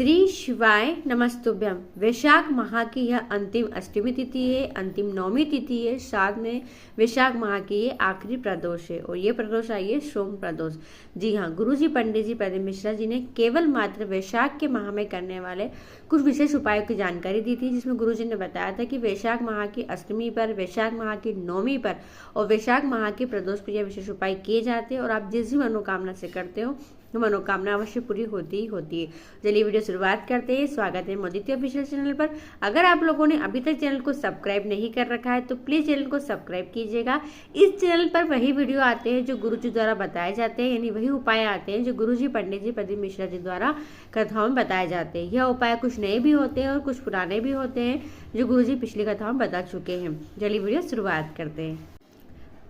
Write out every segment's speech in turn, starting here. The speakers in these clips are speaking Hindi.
श्री शिवाय नमस्तुभ्यम। वैशाख माह की यह अंतिम अष्टमी तिथि है, अंतिम नौमी तिथि है। साथ में वैशाख माह की ये आखिरी प्रदोष है और ये प्रदोष आई है सोम प्रदोष। जी हाँ, गुरुजी पंडित जी प्रदीप मिश्रा जी ने केवल मात्र वैशाख के माह में करने वाले कुछ विशेष उपायों की जानकारी दी थी, जिसमें गुरुजी ने बताया था कि वैशाख माह की अष्टमी पर, वैशाख माह की नौमी पर और वैशाख माह के प्रदोष पर यह विशेष उपाय किए जाते हैं और आप जिस भी मनोकामना से करते हो तो मनोकामना अवश्य पूरी होती ही होती है। चलिए वीडियो शुरुआत करते हैं। स्वागत है मोदित्य ऑफिशियल चैनल पर। अगर आप लोगों ने अभी तक चैनल को सब्सक्राइब नहीं कर रखा है तो प्लीज चैनल को सब्सक्राइब कीजिएगा। इस चैनल पर वही वीडियो आते हैं जो गुरुजी द्वारा बताए जाते हैं, यानी वही उपाय आते हैं जो गुरुजी पंडित जी प्रदीप मिश्रा जी द्वारा कथाओं में बताए जाते हैं। यह उपाय कुछ नए भी होते हैं और कुछ पुराने भी होते हैं जो गुरुजी पिछली कथाओं में बता चुके हैं। चलिए वीडियो शुरुआत करते हैं।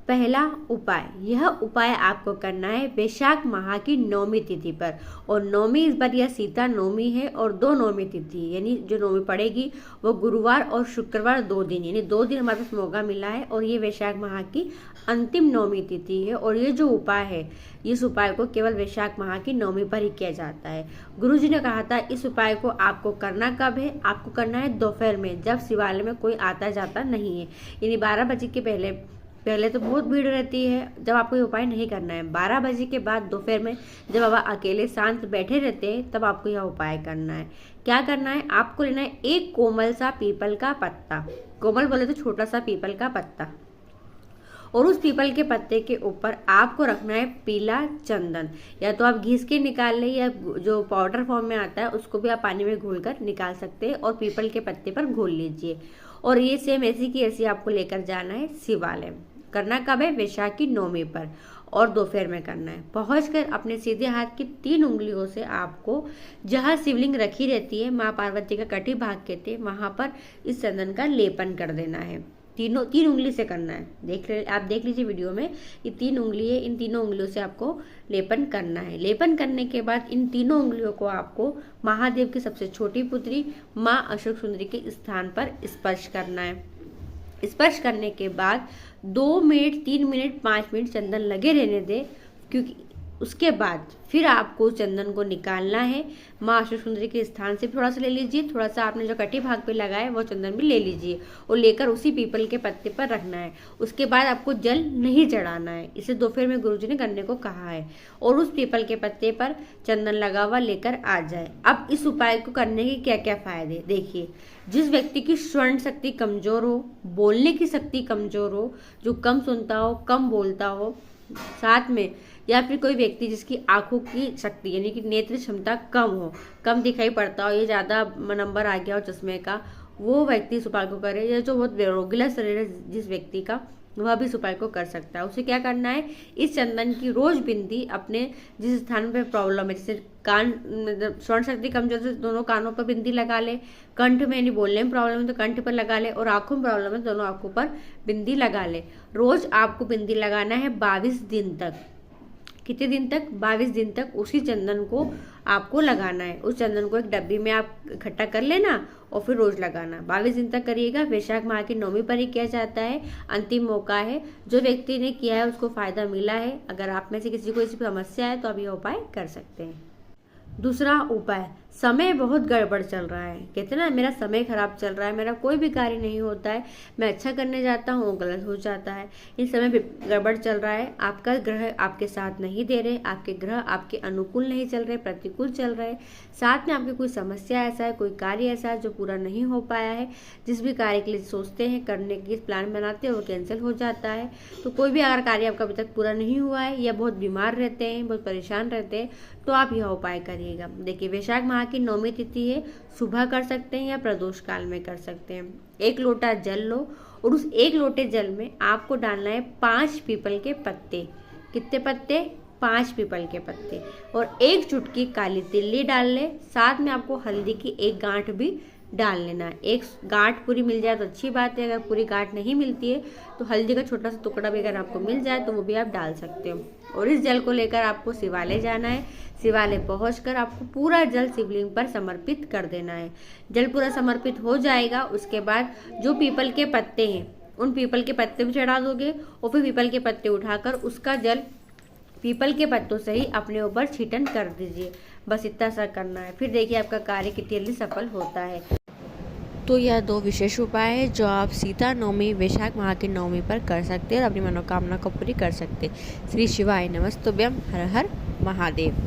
पहला उपाय, यह उपाय आपको करना है वैशाख माह की नौमी तिथि पर। और नौमी इस बार यह सीता नौमी है और 2 नौमी तिथि, यानी जो नौमी पड़ेगी वो गुरुवार और शुक्रवार 2 दिन, यानी 2 दिन हमारे पास मौका मिला है। और ये वैशाख माह की अंतिम नौमी तिथि है और ये जो उपाय है इस उपाय को केवल वैशाख माह की नौमी पर ही किया जाता है। गुरुजी ने कहा था इस उपाय को आपको करना कब है? आपको करना है दोपहर में, जब शिवालय में कोई आता जाता नहीं है, यानी 12 बजे के पहले तो बहुत भीड़ रहती है जब आपको ये उपाय नहीं करना है। 12 बजे के बाद दोपहर में जब आप अकेले शांत बैठे रहते हैं तब आपको यह उपाय करना है। क्या करना है? आपको लेना है एक कोमल सा पीपल का पत्ता, कोमल बोले तो छोटा सा पीपल का पत्ता, और उस पीपल के पत्ते के ऊपर आपको रखना है पीला चंदन। या तो आप घिस के निकाल लें या जो पाउडर फॉर्म में आता है उसको भी आप पानी में घोलकर निकाल सकते हैं और पीपल के पत्ते पर घोल लीजिए। और ये सेम ऐसी की ऐसी आपको लेकर जाना है शिवालय। करना कब है? वैशाख की नौमी पर और दोपहर में करना है। पहुंचकर अपने सीधे हाथ की 3 उंगलियों से आपको जहाँ शिवलिंग रखी रहती है, माँ पार्वती का कटी भाग कहते हैं, वहां पर इस चंदन का लेपन कर देना है। 3 उंगली से करना है। आप देख लीजिए वीडियो में, ये 3 उंगली है, इन 3 उंगलियों से आपको लेपन करना है। लेपन करने के बाद इन 3 उंगलियों को आपको महादेव की सबसे छोटी पुत्री माँ अशोक सुंदरी के स्थान पर स्पर्श करना है। स्पर्श करने के बाद 2 मिनट, 3 मिनट, 5 मिनट चंदन लगे रहने दें, क्योंकि उसके बाद फिर आपको चंदन को निकालना है। माँ अशोक सुंदरी के स्थान से थोड़ा सा ले लीजिए, थोड़ा सा आपने जो कटी भाग पे लगाया है वो चंदन भी ले लीजिए और लेकर उसी पीपल के पत्ते पर रखना है। उसके बाद आपको जल नहीं चढ़ाना है, इसे दोपहर में गुरुजी ने करने को कहा है। और उस पीपल के पत्ते पर चंदन लगा हुआ लेकर आ जाए। अब इस उपाय को करने के क्या क्या फायदे देखिए। जिस व्यक्ति की श्रवण शक्ति कमजोर हो, बोलने की शक्ति कमजोर हो, जो कम सुनता हो, कम बोलता हो, साथ में या फिर कोई व्यक्ति जिसकी आंखों की शक्ति यानी कि नेत्र क्षमता कम हो, कम दिखाई पड़ता हो, ये ज़्यादा नंबर आ गया हो चश्मे का, वो व्यक्ति इस उपाय को करे। या जो बहुत रोगीला शरीर है जिस व्यक्ति का, वह भी इस उपाय को कर सकता है। उसे क्या करना है? इस चंदन की रोज बिंदी अपने जिस स्थान पे प्रॉब्लम है, जैसे कान, श्रवण शक्ति कमजोर से दोनों कानों पर बिंदी लगा ले, कंठ में यानी बोलने में प्रॉब्लम है तो कंठ पर लगा ले, और आंखों में प्रॉब्लम है दोनों आंखों पर बिंदी लगा ले। रोज आपको बिंदी लगाना है 22 दिन तक। कितने दिन तक? 22 दिन तक उसी चंदन को आपको लगाना है। उस चंदन को एक डब्बी में आप इकट्ठा कर लेना और फिर रोज लगाना। 22 दिन तक करिएगा। वैशाख माह की नौमी पर ही किया जाता है, अंतिम मौका है। जो व्यक्ति ने किया है उसको फायदा मिला है। अगर आप में से किसी को इस समस्या है तो आप यह उपाय कर सकते हैं। दूसरा उपाय, समय बहुत गड़बड़ चल रहा है, कहते ना मेरा समय खराब चल रहा है, मेरा कोई भी कार्य नहीं होता है, मैं अच्छा करने जाता हूँ गलत हो जाता है, इन समय गड़बड़ चल रहा है, आपका ग्रह आपके साथ नहीं दे रहे, आपके ग्रह आपके अनुकूल नहीं चल रहे, प्रतिकूल चल रहे, साथ में आपकी कोई समस्या ऐसा है, कोई कार्य ऐसा है जो पूरा नहीं हो पाया है, जिस भी कार्य के लिए सोचते हैं, करने की प्लान बनाते हैं वो कैंसिल हो जाता है। तो कोई भी अगर कार्य आपका अभी तक पूरा नहीं हुआ है या बहुत बीमार रहते हैं, बहुत परेशान रहते हैं, तो आप यह उपाय करिएगा। देखिए, वैशाख माह की नौमी तिथि है, सुबह कर सकते हैं या प्रदोष काल में कर सकते हैं। 1 लोटा जल लो और उस 1 लोटे जल में आपको डालना है 5 पीपल के पत्ते। कितने पत्ते? 5 पीपल के पत्ते। और 1 चुटकी काली तिल्ली डाल ले। साथ में आपको हल्दी की 1 गांठ भी डाल लेना है। 1 गांठ पूरी मिल जाए तो अच्छी बात है, अगर पूरी गांठ नहीं मिलती है तो हल्दी का छोटा सा टुकड़ा भी अगर आपको मिल जाए तो वो भी आप डाल सकते हो। और इस जल को लेकर आपको शिवालय जाना है। शिवालय पहुंचकर आपको पूरा जल शिवलिंग पर समर्पित कर देना है। जल पूरा समर्पित हो जाएगा, उसके बाद जो पीपल के पत्ते हैं उन पीपल के पत्ते भी चढ़ा दोगे और फिर पीपल के पत्ते उठाकर उसका जल पीपल के पत्तों से ही अपने ऊपर छीटन कर दीजिए। बस इतना सा करना है, फिर देखिए आपका कार्य कितनी जल्दी सफल होता है। तो यह 2 विशेष उपाय है जो आप सीता नवमी, वैशाख माह की नवमी पर कर सकते हैं और अपनी मनोकामना को पूरी कर सकते हैं। श्री शिवाय नमस्तुभ्यम। हर हर महादेव।